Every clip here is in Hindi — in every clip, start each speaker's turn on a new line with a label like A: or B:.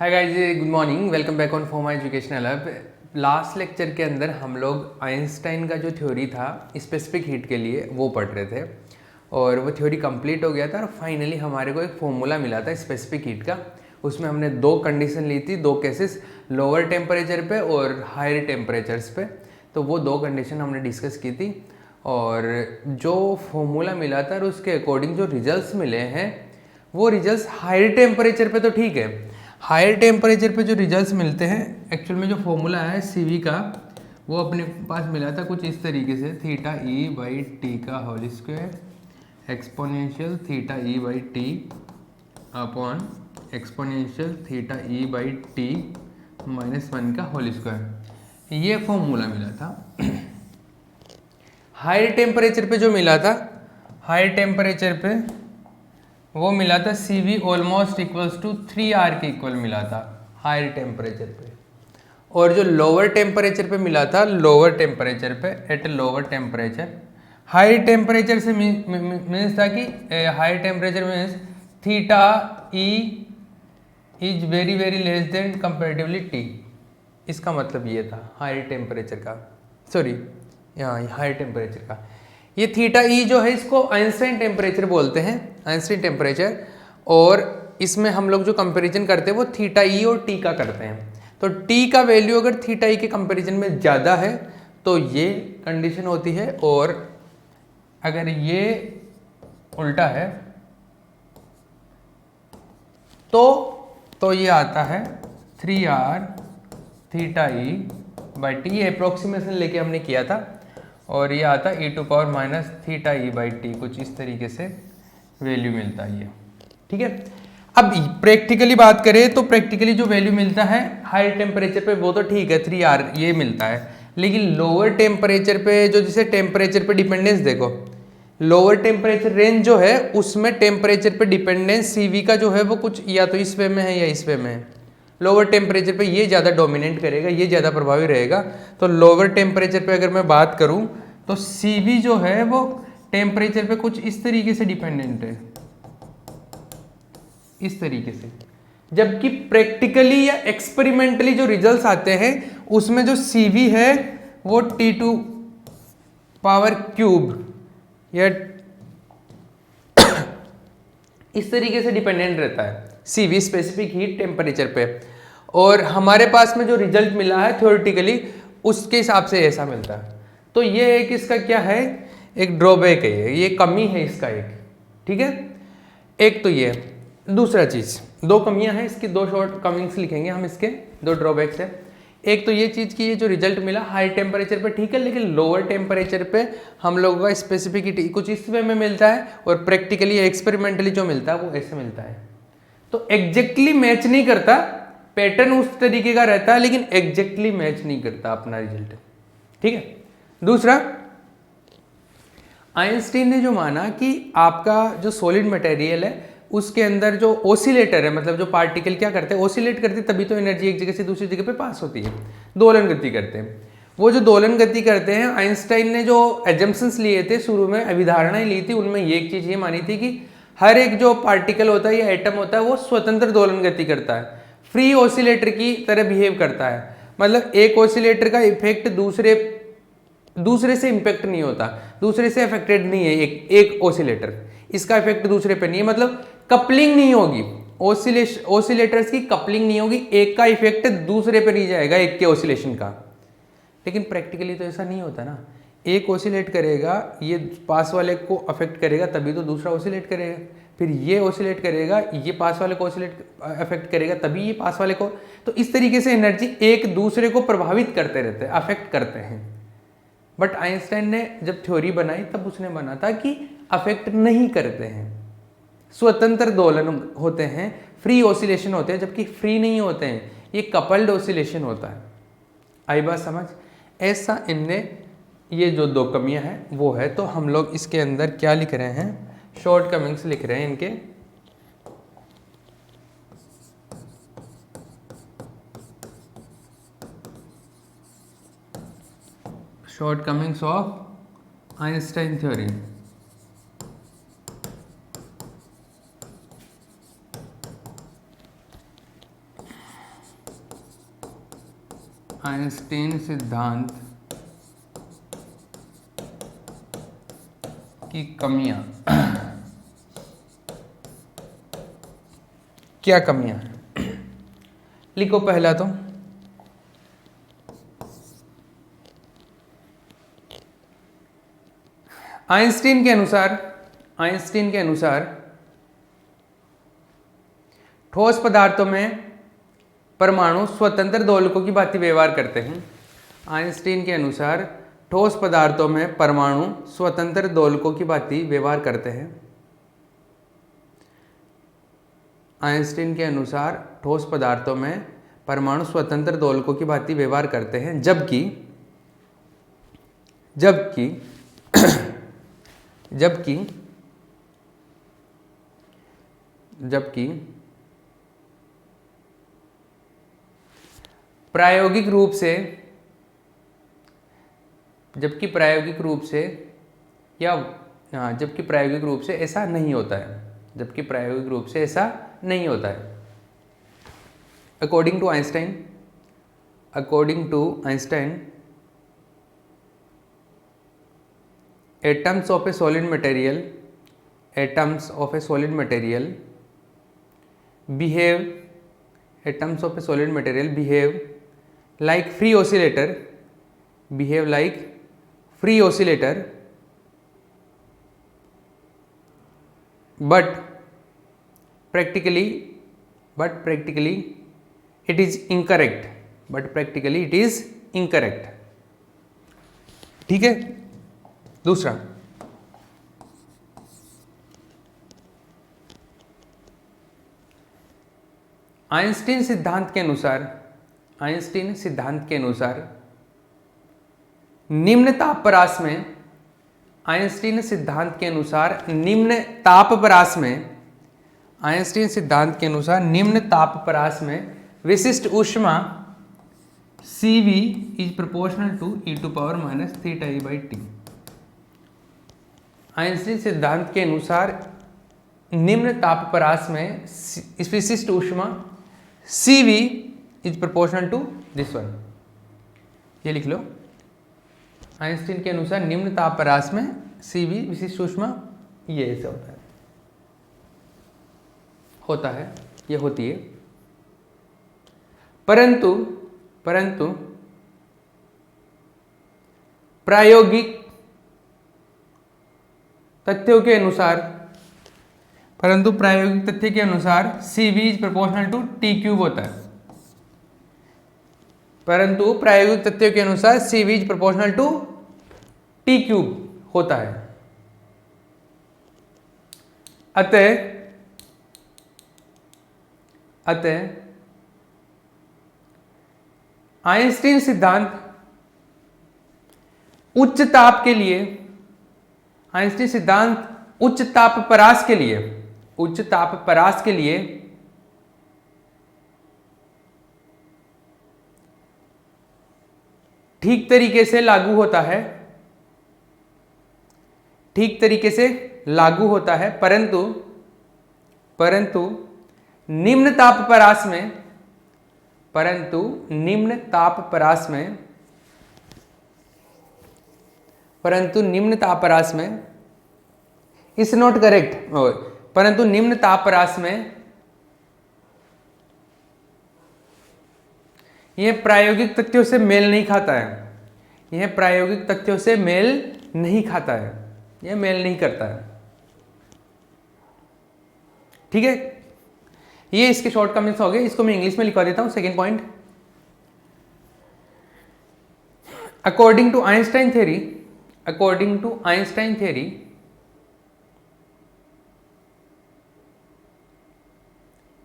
A: Hi guys, good morning, welcome back on फॉर्मा एजुकेशनल हब। लास्ट लेक्चर के अंदर हम लोग आइंस्टाइन का जो थ्योरी था स्पेसिफिक हीट के लिए वो पढ़ रहे थे और वो थ्योरी कंप्लीट हो गया था और फाइनली हमारे को एक फॉर्मूला मिला था स्पेसिफिक हीट का। उसमें हमने दो कंडीशन ली थी, दो केसेस, लोअर टेम्परेचर पे और हायर टेम्परेचर्स पे। तो वो दो कंडीशन हमने डिस्कस की थी और जो फॉर्मूला मिला था और उसके अकॉर्डिंग जो रिजल्ट्स मिले हैं वो रिजल्ट्स हायर टेम्परेचर पे तो ठीक है, हायर टेम्परेचर पे जो रिजल्ट्स मिलते हैं एक्चुअल में जो फॉर्मूला है सीवी का वो अपने पास मिला था कुछ इस तरीके से, थीटा ई बाई टी का whole square exponential theta E by T upon exponential theta E by T -1 का होल स्क्वायर, ये फॉर्मूला मिला था। हायर टेम्परेचर पे जो मिला था, हायर टेम्परेचर पे वो मिला था C V almost equals to 3R के इक्वल मिला था हायर टेम्परेचर पे। और जो लोअर टेम्परेचर पे मिला था, लोअर टेम्परेचर पे at lower temperature, higher temperature से मीन्स था कि higher temperature means theta E is very very less than comparatively T. इसका मतलब ये था हायर टेम्परेचर का, सॉरी यहाँ हायर टेम्परेचर का। ये थीटा ई जो है इसको आइंस्टाइन टेम्परेचर बोलते हैं, आइंस्टाइन टेम्परेचर। और इसमें हम लोग जो कंपैरिजन करते हैं वो थीटा ई और टी का करते हैं। तो टी का वैल्यू अगर थीटा ई के कंपैरिजन में ज़्यादा है तो ये कंडीशन होती है, और अगर ये उल्टा है तो ये आता है 3R theta E by T. ये अप्रोक्सीमेशन लेके हमने किया था और ये आता e to power minus theta E by T, कुछ इस तरीके से वैल्यू मिलता है ये, ठीक है। अब प्रैक्टिकली बात करें तो प्रैक्टिकली जो वैल्यू मिलता है हायर टेम्परेचर पे वो तो ठीक है 3R ये मिलता है, लेकिन लोअर टेम्परेचर पे जो जिसे टेम्परेचर पे डिपेंडेंस देखो, लोअर टेम्परेचर रेंज जो है उसमें टेम्परेचर पे डिपेंडेंस सीवी का जो है वो कुछ या तो इस वे में है या इस वे में है। लोअर टेम्परेचर पे ये ज़्यादा डोमिनेट करेगा, ये ज़्यादा प्रभावी रहेगा। तो लोअर टेम्परेचर पे अगर मैं बात करूं तो सीवी जो है वो टेम्परेचर पे कुछ इस तरीके से डिपेंडेंट है, इस तरीके से। जबकि प्रैक्टिकली या एक्सपेरिमेंटली जो रिजल्ट्स आते हैं उसमें जो सीवी है वो T2 पावर क्यूब या इस तरीके से डिपेंडेंट रहता है सीवी स्पेसिफिक हीट टेम्परेचर पे। और हमारे पास में जो रिजल्ट मिला है थ्योरेटिकली उसके हिसाब से ऐसा मिलता है। तो ये एक इसका क्या है, एक ड्रॉबैक है, ये कमी है इसका एक, ठीक है। एक तो ये, दूसरा चीज़, दो कमियां हैं इसकी, दो शॉर्ट कमिंग्स लिखेंगे हम इसके, दो ड्रॉबैक्स है। एक तो ये चीज़ की ये जो रिजल्ट मिला हाई टेम्परेचर पे ठीक है, लेकिन लोअर टेम्परेचर पे हम लोगों का स्पेसिफिसिटी कुछ इस वे में मिलता है और प्रैक्टिकली एक्सपेरिमेंटली जो मिलता है वो ऐसे मिलता है। तो एग्जैक्टली मैच नहीं करता, पैटर्न उस तरीके का रहता है लेकिन एग्जैक्टली मैच नहीं करता अपना रिजल्ट, ठीक है। दूसरा, आइंस्टीन ने जो माना कि आपका जो सॉलिड मटेरियल है उसके अंदर जो ओसिलेटर है, मतलब जो पार्टिकल क्या करते हैं, ओसिलेट करते हैं, तभी तो एनर्जी एक जगह से दूसरी जगह पे पास होती है, दोलन गति करते हैं। वो जो दोलन गति करते हैं, आइंस्टाइन ने जो एजम्पशंस लिए थे, शुरू में अभिधारणाएं ली थी, उनमें ये एक चीज़ ये मानी थी कि हर एक जो पार्टिकल होता है या एटम होता है वो स्वतंत्र दोलन गति करता है, फ्री ओसिलेटर की तरह बिहेव करता है। मतलब एक ओसिलेटर का इफेक्ट दूसरे से इंपैक्ट नहीं होता, दूसरे से अफेक्टेड नहीं है एक ओसिलेटर, इसका इफेक्ट दूसरे पे नहीं है, मतलब कपलिंग नहीं होगी, ओसिलेटर्स की कपलिंग नहीं होगी, एक का इफेक्ट दूसरे पे नहीं जाएगा एक के ओसिलेशन का। लेकिन प्रैक्टिकली तो ऐसा नहीं होता ना, एक ओसिलेट करेगा ये पास वाले को अफेक्ट करेगा तभी तो दूसरा ओसिलेट करेगा, फिर ये ओसिलेट करेगा ये पास वाले को ओसिलेट अफेक्ट करेगा तभी ये पास वाले को। तो इस तरीके से एनर्जी एक दूसरे को प्रभावित करते रहते हैं, अफेक्ट करते हैं। बट आइंस्टाइन ने जब थ्योरी बनाई तब उसने माना था कि अफेक्ट नहीं करते हैं, स्वतंत्र दोलन होते हैं, फ्री ऑसिलेशन होते हैं, जबकि फ्री नहीं होते हैं, ये कपल्ड ऑसिलेशन होता है। आई बात समझ? ऐसा इनने ये जो दो कमियां हैं वो है। तो हम लोग इसके अंदर क्या लिख रहे हैं, शॉर्ट कमिंग्स लिख रहे हैं इनके। Shortcomings of Einstein theory. Einstein सिद्धांत की कमियां। क्या कमियां हैं? लिखो पहला तो आइंस्टीन के अनुसार ठोस पदार्थों में परमाणु स्वतंत्र दोलकों की भांति व्यवहार करते हैं। आइंस्टीन के अनुसार ठोस पदार्थों में परमाणु स्वतंत्र दोलकों की भांति व्यवहार करते हैं। आइंस्टीन के अनुसार ठोस पदार्थों में परमाणु स्वतंत्र दोलकों की भांति व्यवहार करते हैं, जबकि प्रायोगिक रूप से ऐसा नहीं होता है। According to Einstein atoms of a solid material behave like free oscillator, but practically it is incorrect। ठीक है। दूसरा, आइंस्टीन सिद्धांत के अनुसार निम्न ताप परास में विशिष्ट ऊष्मा Cv is proportional to e to power minus theta e by t। Einstein सिद्धांत के अनुसार निम्न ताप परास में विशिष्ट ऊष्मा Cv is proportional to this one. ये लिख लो, आइंस्टीन के अनुसार निम्न ताप परास में Cv विशिष्ट ऊष्मा ये ऐसे ये होती है। परंतु प्रायोगिक तथ्य के अनुसार Cv is proportional to T cube होता है। अतः आइंस्टीन सिद्धांत उच्च ताप परास के लिए ठीक तरीके से लागू होता है, परंतु निम्न ताप परास में इज नॉट करेक्ट। परंतु निम्न ताप परास में यह प्रायोगिक तथ्यों से मेल नहीं खाता है। यह मेल नहीं करता है। ठीक है, ये इसके शॉर्ट कमेंट्स हो गए। इसको मैं इंग्लिश में लिखवा देता हूं। Second point, according to Einstein theory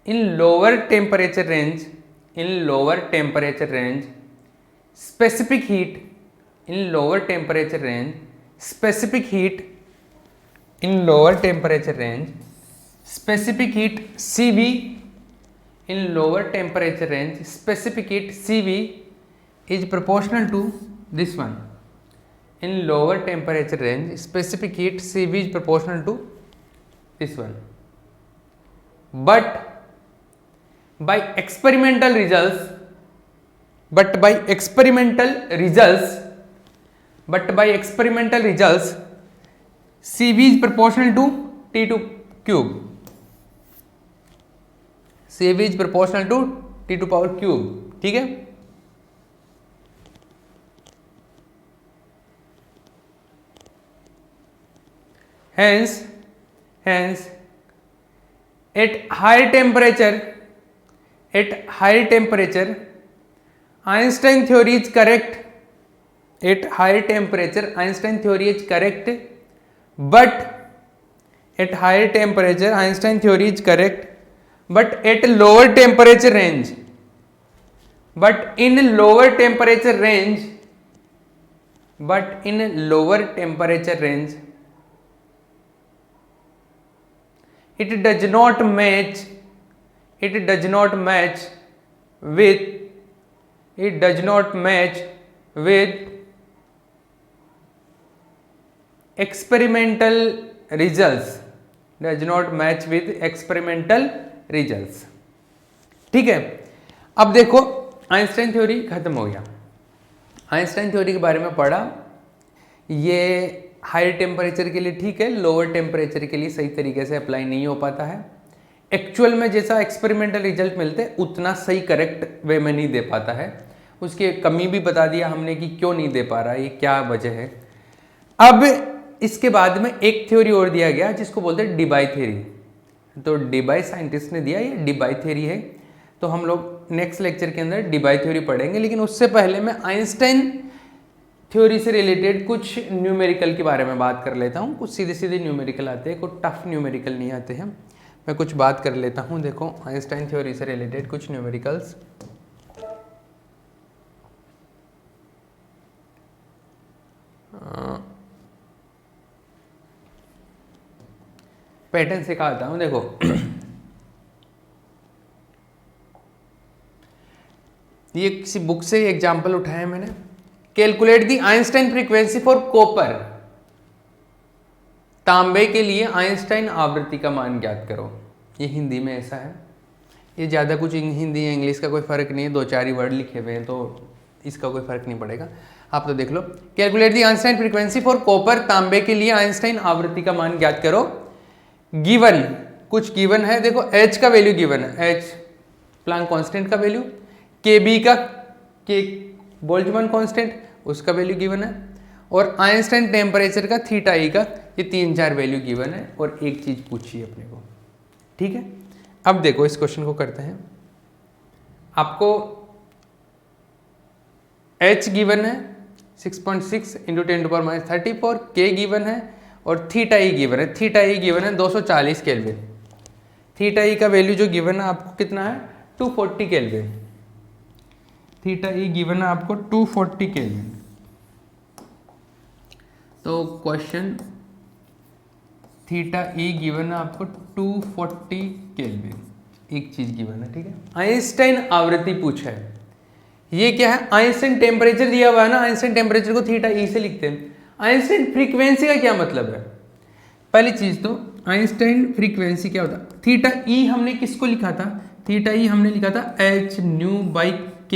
A: in lower temperature range specific heat Cv is proportional to this one। in lower temperature range specific heat Cv is proportional to this one, but by experimental results but by experimental results CV is proportional to T2 cube. CV is proportional to T2 power cube. ठीक है, hence at higher temperature Einstein theory is correct. At higher temperature Einstein theory is correct, but at higher temperature Einstein theory is correct, but at lower temperature range, it does not match with experimental results. ठीक है, अब देखो आइंस्टाइन थ्योरी खत्म हो गया. आइंस्टाइन थ्योरी के बारे में पढ़ा, ये हायर टेम्परेचर के लिए ठीक है, लोअर टेम्परेचर के लिए सही तरीके से अप्लाई नहीं हो पाता है. एक्चुअल में जैसा एक्सपेरिमेंटल रिजल्ट मिलते हैं उतना सही करेक्ट वे में नहीं दे पाता है. उसकी कमी भी बता दिया हमने कि क्यों नहीं दे पा रहा है, ये क्या वजह है. अब इसके बाद में एक थ्योरी और दिया गया जिसको बोलते हैं डिबाई थ्योरी. तो डिबाई साइंटिस्ट ने दिया, ये डिबाई थ्योरी है. तो हम लोग नेक्स्ट लेक्चर के अंदर डिबाई थ्योरी पढ़ेंगे, लेकिन उससे पहले मैं आइंस्टाइन थ्योरी से रिलेटेड कुछ न्यूमेरिकल के बारे में बात कर लेता हूँ. कुछ सीधे सीधे न्यूमेरिकल आते हैं, कुछ टफ न्यूमेरिकल नहीं आते हैं. मैं कुछ बात कर लेता हूँ. देखो आइंस्टाइन थ्योरी से रिलेटेड कुछ न्यूमेरिकल्स. पैटर्न सिखाता हूँ. देखो ये किसी बुक से एग्जाम्पल उठाया है मैंने. Calculate the Einstein frequency for copper. तांबे के लिए आइंस्टाइन आवृत्ति का मान ज्ञात करो. ये हिंदी में ऐसा है, ये ज़्यादा कुछ हिंदी या इंग्लिश का कोई फ़र्क नहीं है, 2-4 ही वर्ड लिखे हुए हैं तो इसका कोई फ़र्क नहीं पड़ेगा. आप तो देख लो. Calculate the Einstein frequency for copper. तांबे के लिए आइंस्टाइन आवृत्ति का मान ज्ञात करो. गिवन कुछ गिवन है. देखो H का वैल्यू गिवन है, H प्लैंक कांस्टेंट का वैल्यू, KB का के बोल्ट्जमान कांस्टेंट उसका वैल्यू गिवन है, और आइंस्टाइन टेम्परेचर का थीटा ई का, ये 3-4 वैल्यू गिवन है. और एक चीज पूछी है अपने को. ठीक है, अब देखो इस क्वेश्चन को करते हैं. आपको H गिवन है 6.6 × 10⁻34, K गिवन है और थीटा ई गिवन है. थीटा ई गिवन है 240 केल्विन. थीटा ई का वैल्यू जो गिवन है आपको कितना है 240 केल्विन. थीटा ई गिवन है आपको 240 केल्विन. तो क्वेश्चन थीटा ई गिवन है आपको 240 केल्विन. एक चीज गिवन है. ठीक है, आइंस्टाइन आवृत्ति पूछा है. ये क्या है, आइंस्टाइन टेम्परेचर दिया हुआ है ना, आइंस्टाइन टेम्परेचर को थीटा ई से लिखते हैं. आइंस्टाइन फ्रीक्वेंसी का क्या मतलब है. पहली चीज तो आइंस्टाइन फ्रीक्वेंसी क्या होता है. थीटा ई हमने किसको लिखा था, थीटा ई हमने लिखा था h/k.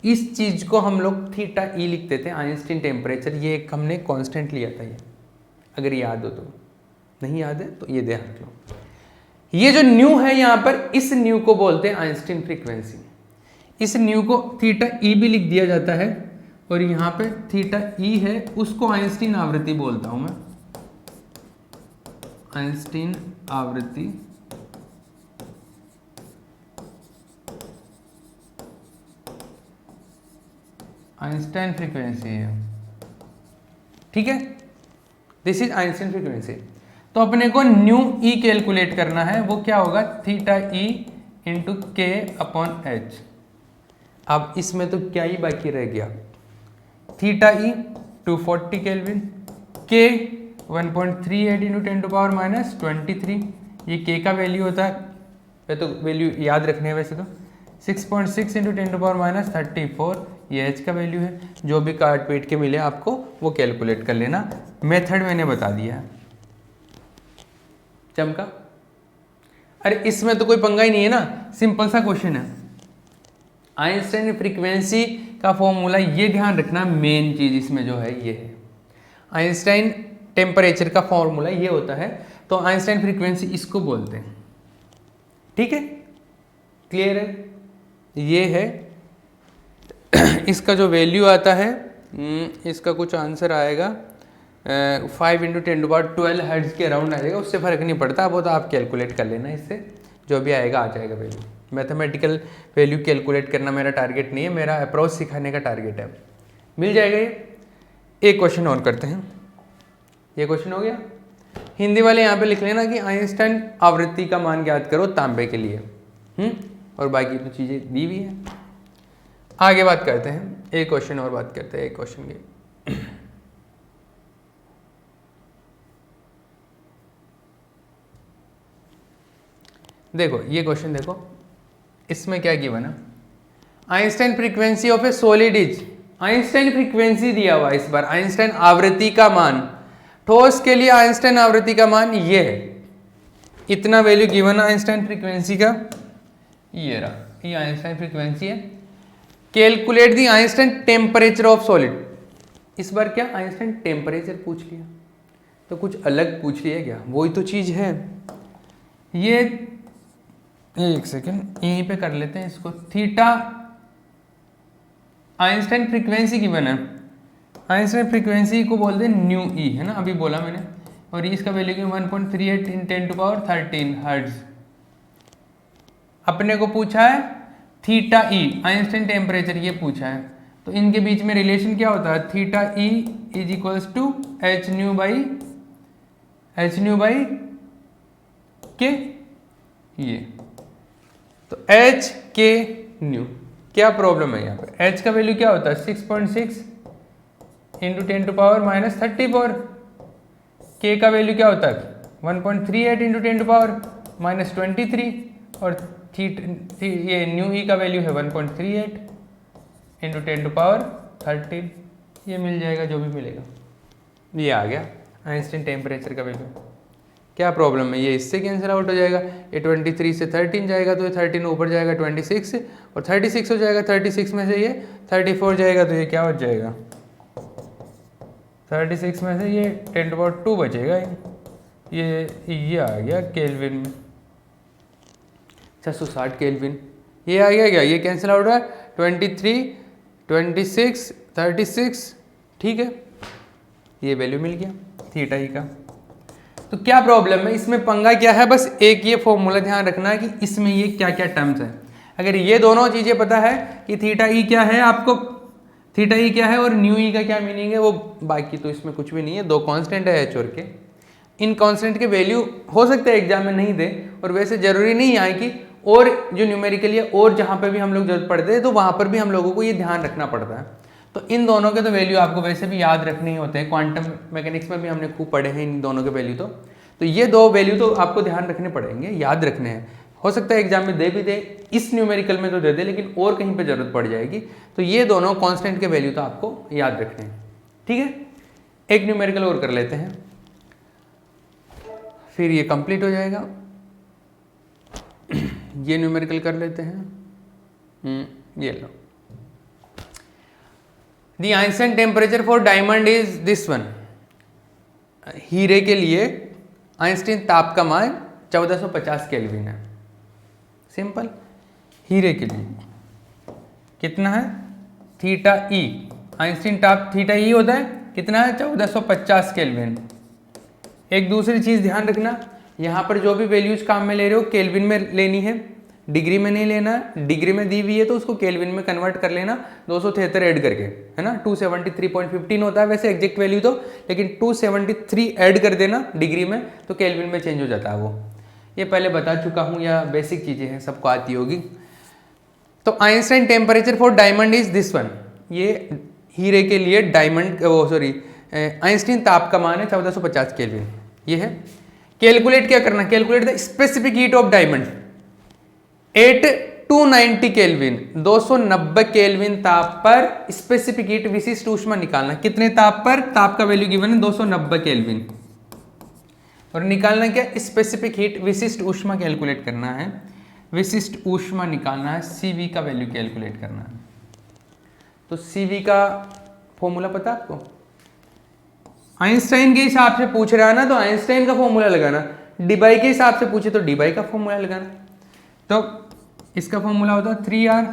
A: इस चीज को हम लोग थीटा ई लिखते थे. आइंस्टाइन टेम्परेचर ये एक हमने कांस्टेंट लिया था, ये अगर याद हो तो. नहीं याद है तो ये ध्यान रख लो. ये जो न्यू है यहाँ पर, इस न्यू को बोलते हैं आइंस्टाइन फ्रीक्वेंसी. इस न्यू को थीटा ई भी लिख दिया जाता है, और यहाँ पे थीटा ई है उसको आइंस्टीन आवृत्ति बोलता हूं मैं. आइंस्टीन आवृत्ति. आइंस्टाइन फ्रीक्वेंसी है. ठीक है, दिस इज आइंस्टाइन फ्रीक्वेंसी. तो अपने को न्यू ई कैलकुलेट करना है. वो क्या होगा, थीटा ई इंटू K/H. अब इसमें तो क्या ही बाकी रह गया, थीटा ई 240 केल्विन, K 1.38 × 10⁻23. ये K का वैल्यू होता है, वे तो वैल्यू याद रखने हैं वैसे तो. 6.6 × 10⁻34 ये H का वैल्यू है. जो भी काट पीट के मिले आपको वो कैलकुलेट कर लेना. मेथड मैंने बता दिया है. चमका. अरे इसमें तो कोई पंगा ही नहीं है ना, सिंपल सा क्वेश्चन है. आइंस्टाइन फ्रीक्वेंसी का फॉर्मूला, ये ध्यान रखना मेन चीज इसमें जो है ये है। आइंस्टाइन टेम्परेचर का फॉर्मूला ये होता है, तो आइंस्टाइन फ्रीक्वेंसी इसको बोलते हैं। ठीक है, क्लियर है? ये है इसका जो वैल्यू आता है, इसका कुछ आंसर आएगा 5 × 10⁻12 हर्ट्ज के अराउंड आ जाएगा। उससे फ़र्क नहीं पड़ता, वो तो आप कैलकुलेट कर लेना, इससे जो भी आएगा आ जाएगा वैल्यू। मैथमेटिकल वैल्यू कैलकुलेट करना मेरा टारगेट नहीं है, मेरा अप्रोच सिखाने का टारगेट है। मिल जाएगा ये। एक क्वेश्चन और करते हैं। ये क्वेश्चन हो गया। हिंदी वाले यहाँ पे लिख लेना कि आइंस्टाइन आवृत्ति का मान ज्ञात करो तांबे के लिए। और बाकी तो चीज़ें दी हुई है। आगे बात करते हैं, एक क्वेश्चन और बात करते हैं, एक क्वेश्चन की। देखो ये क्वेश्चन देखो, इसमें क्या गिवन है? Einstein frequency of A solid is, Einstein frequency दिया हुआ इस बार, आइंस्टाइन आवृत्ति का मान। ठोस के लिए आइंस्टाइन आवृत्ति का मान ये है, इतना वैल्यू गिवन है आइंस्टाइन फ्रीक्वेंसी का, ये रहा, ये आइंस्टाइन फ्रीक्वेंसी है। Calculate the Einstein temperature of solid. इस बार क्या आइंस्टाइन टेम्परेचर पूछ लिया, तो कुछ अलग पूछ लिया क्या? वही तो चीज है। ये एक सेकेंड यहीं पे कर लेते हैं इसको। थीटा आइंस्टाइन फ्रीक्वेंसी गिवन है, आइंस्टाइन फ्रीक्वेंसी को बोलते हैं न्यू ई, है ना, अभी बोला मैंने। और इसका वैल्यू क्यों 1.38 × 10⁻13 हर्ट्ज। अपने को पूछा है थीटा ई, आइंस्टाइन टेम्परेचर ये पूछा है, तो इनके बीच में रिलेशन क्या होता है? Theta E is equals to h nu by k, ये तो एच के न्यू। क्या प्रॉब्लम है यहाँ पे? एच का वैल्यू क्या होता है? 6.6 × 10⁻34। के का वैल्यू क्या होता है? 1.38 × 10⁻23। और ये न्यू ई का वैल्यू है 1.38 × 10⁻13। ये मिल जाएगा जो भी मिलेगा, ये आ गया आइंस्टाइन टेम्परेचर का वैल्यू। क्या प्रॉब्लम है? ये इससे कैंसिल आउट हो जाएगा, ये 23 से 13 जाएगा, तो ये 13 ऊपर जाएगा 26, और 36 हो जाएगा। 36 में से ये 34 जाएगा, तो ये क्या हो जाएगा? 36 में से ये 10⁻2 बचेगा। ये आ गया केल्विन में, 660 केल्विन। ये आ गया क्या? ये कैंसिल आउट है 23, 26, 36। ठीक है, ये वैल्यू मिल गया थीटा ई का। तो क्या प्रॉब्लम है इसमें? पंगा क्या है? बस एक ये फॉर्मूला ध्यान रखना है कि इसमें ये क्या क्या टर्म्स है। अगर ये दोनों चीज़ें पता है कि थीटा ई क्या है, आपको थीटा ई क्या है और न्यू ई का क्या मीनिंग है, वो बाकी तो इसमें कुछ भी नहीं है। दो कांस्टेंट है एच और के, इन कांस्टेंट के वैल्यू हो सकता है एग्जाम में नहीं दे, और वैसे जरूरी नहीं है कि और जो न्यूमेरिकली है और जहाँ पे भी हम लोग जरूरत पड़ते हैं तो वहाँ पर भी हम लोगों को ये ध्यान रखना पड़ता है। तो इन दोनों के तो वैल्यू आपको वैसे भी याद रखने ही होते हैं, क्वांटम मैकेनिक्स में भी हमने खूब पढ़े हैं इन दोनों के वैल्यू। तो ये दो वैल्यू तो आपको ध्यान रखने पड़ेंगे, याद रखने हैं। हो सकता है एग्जाम में दे भी दे, इस न्यूमेरिकल में तो दे दे, लेकिन और कहीं पे जरूरत पड़ जाएगी। तो ये दोनों कांस्टेंट के वैल्यू तो आपको याद रखने हैं। ठीक है, एक न्यूमेरिकल और कर लेते हैं, फिर ये कंप्लीट हो जाएगा। ये न्यूमेरिकल कर लेते हैं, ये लो। The Einstein temperature for diamond is this one. हीरे के लिए आइंस्टाइन ताप का मान 1450 केल्विन है। सिंपल। हीरे के लिए कितना है? थीटा ई, आइंस्टाइन ताप थीटा ई होता है कितना है? 1450 केल्विन। एक दूसरी चीज ध्यान रखना, यहाँ पर जो भी वैल्यूज काम में ले रहे हो केल्विन में लेनी है, डिग्री में नहीं लेना है। डिग्री में दी हुई है तो उसको केल्विन में कन्वर्ट कर लेना 273 ऐड करके, है ना। 273.15 होता है वैसे एग्जैक्ट वैल्यू तो, लेकिन 273 ऐड कर देना डिग्री में तो केल्विन में चेंज हो जाता है वो। ये पहले बता चुका हूँ, या बेसिक चीज़ें हैं, सबको आती होगी। तो Einstein temperature for diamond is this one. ये हीरे के लिए डायमंड आइंस्टाइन ताप का मान है 1450 केल्विन, ये है। कैलकुलेट क्या करना? Calculate the specific heat of diamond at 290 kelvin, 290 kelvin ताप पर स्पेसिफिक हीट विशिष्ट ऊष्मा निकालना। कितने ताप पर? ताप का वैल्यू गिवन है 290 केल्विन, और निकालना क्या? स्पेसिफिक हीट विशिष्ट ऊष्मा कैलकुलेट करना है। विशिष्ट ऊष्मा निकालना है, CV का वैल्यू कैलकुलेट करना है। तो CV का फॉर्मूला पता है आपको? आइंस्टाइन के हिसाब से पूछ रहा है ना, तो आइंस्टाइन का फॉर्मूला लगाना। डीबाई के हिसाब से पूछे तो डीबाई का फॉर्मूला लगाना। तो इसका फॉर्मूला होता है 3r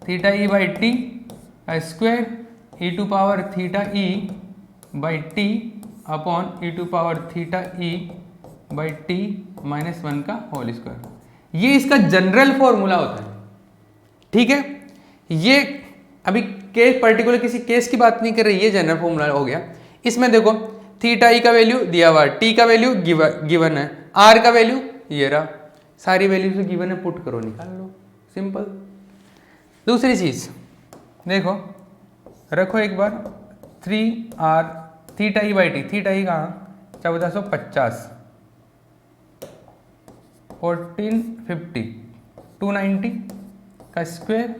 A: theta E by T square e to power theta E by T upon e to power theta E by T minus 1 का होल स्क्वायर। ये इसका जनरल फॉर्मूला होता है, ठीक है। ये अभी केस पर्टिकुलर किसी केस की बात नहीं कर रही, ये जनरल फॉर्मूला हो गया। इसमें देखो थीटा ई का वैल्यू दिया हुआ, टी का वैल्यू गिवन है, आर का वैल्यू ये रहा, सारी वैल्यू से गिवन है, पुट करो निकाल लो, सिंपल। दूसरी चीज देखो, रखो एक बार 3r theta E by T, theta E कहाँ 1450 1450 290 का स्क्वायर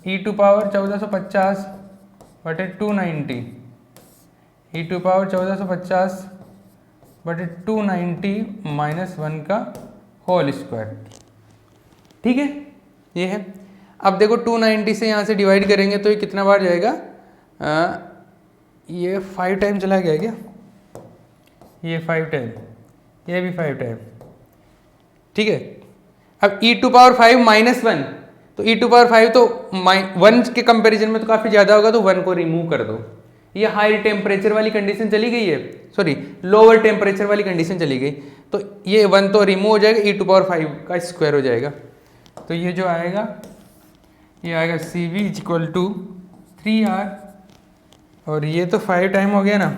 A: ई टू पावर 1450 बटे 290 ई टू पावर 1450 बटे 290 माइनस 1 का होल स्क्वायर, ठीक है। ये है। अब देखो 290 से यहाँ से डिवाइड करेंगे तो ये कितना बार जाएगा, ये 5 टाइम चला गया क्या, ये 5 टाइम, ये भी 5 टाइम, ठीक है। अब e टू पावर 5 माइनस 1, तो e टू पावर 5 तो 1 के कंपैरिजन में तो काफ़ी ज़्यादा होगा, तो 1 को रिमूव कर दो। ये हाई टेम्परेचर वाली कंडीशन चली गई है, सॉरी लोअर टेम्परेचर वाली कंडीशन चली गई, तो ये 1 तो रिमूव हो जाएगा, e टू पावर 5 का स्क्वायर हो जाएगा। तो ये जो आएगा, ये आएगा CV is equal to 3r, और ये तो 5 टाइम हो गया ना,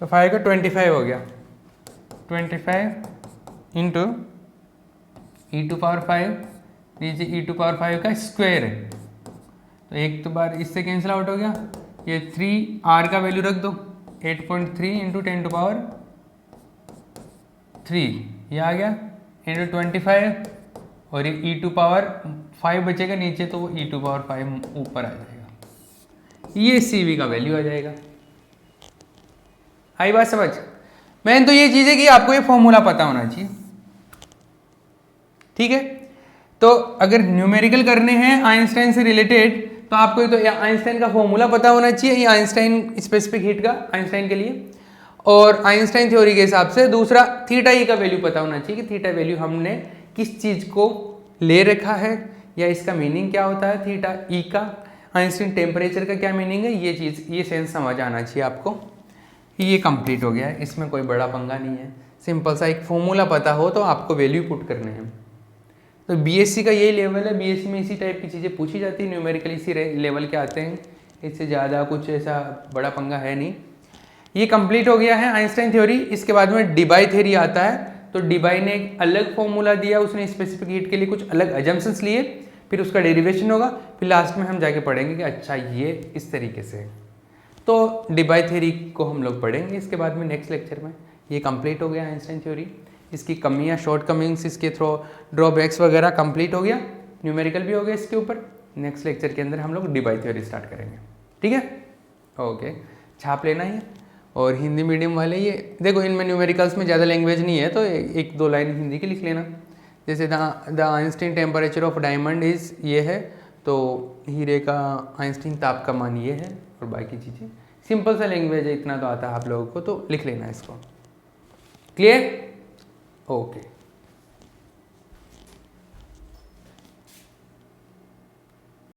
A: तो 5 का 25 हो गया, 25 इंटू ई टू पावर 5, नीचे ई टू पावर 5 का स्क्वायर है, तो एक तो बार इससे कैंसिल आउट हो गया, ये 3r का वैल्यू रख दो 8.3 इंटू 10 टू पावर 3, ये आ गया इंटू 25, और ये ई टू पावर 5 बचेगा नीचे, तो वो ई टू पावर 5 ऊपर आ जाएगा, ये CV का वैल्यू आ जाएगा। आई बात समझ? मैंने तो ये चीज़ है कि आपको ये फॉर्मूला पता होना चाहिए, ठीक है। तो अगर न्यूमेरिकल करने हैं आइंस्टाइन से रिलेटेड, तो आपको तो आइंस्टाइन का फॉर्मूला पता होना चाहिए, ये आइंस्टाइन स्पेसिफिक हीट का आइंस्टाइन के लिए, और आइंस्टाइन थ्योरी के हिसाब से दूसरा थीटा ई का वैल्यू पता होना चाहिए कि थीटा वैल्यू हमने किस चीज़ को ले रखा है, या इसका मीनिंग क्या होता है, थीटा ई का, आइंस्टाइन टेम्परेचर का क्या मीनिंग है, ये चीज़, ये सेंस समझ आना चाहिए आपको। ये कंप्लीट हो गया है, इसमें कोई बड़ा पंगा नहीं है, सिंपल सा एक फॉर्मूला पता हो तो आपको वैल्यू पुट करने हैं। तो BSc का यही लेवल है, BSc में इसी टाइप की चीज़ें पूछी जाती है, न्यूमेरिकल इसी लेवल के आते हैं, इससे ज़्यादा कुछ ऐसा बड़ा पंगा है नहीं। ये कंप्लीट हो गया है आइंस्टाइन थ्योरी। इसके बाद में डीबाई थ्योरी आता है, तो डीबाई ने एक अलग फॉर्मूला दिया, उसने स्पेसिफिक हीट के लिए कुछ अलग अजम्पशंस लिए, फिर उसका डेरिवेशन होगा, फिर लास्ट में हम जाके पढ़ेंगे कि अच्छा ये इस तरीके से। तो डीबाई थ्योरी को हम लोग पढ़ेंगे इसके बाद में नेक्स्ट लेक्चर में। ये कंप्लीट हो गया आइंस्टाइन थ्योरी, इसकी कमियां, शॉर्टकमिंग्स, इसके थ्रो ड्रॉबैक्स वगैरह कंप्लीट हो गया, न्यूमेरिकल भी हो गया इसके ऊपर। नेक्स्ट लेक्चर के अंदर हम लोग डीबाई थ्योरी स्टार्ट करेंगे, ठीक है। ओके, छाप लेना ही है। और हिंदी मीडियम वाले ये देखो, इनमें न्यूमेरिकल्स में ज़्यादा लैंग्वेज नहीं है, तो एक दो लाइन हिंदी की लिख लेना। जैसे the Einstein temperature of diamond is ये है, तो हीरे का आइंस्टीन ताप का मान ये है, और बाकी चीज़ें सिंपल सा लैंग्वेज है, इतना तो आता है आप लोगों को, तो लिख लेना इसको। क्लियर? ओके।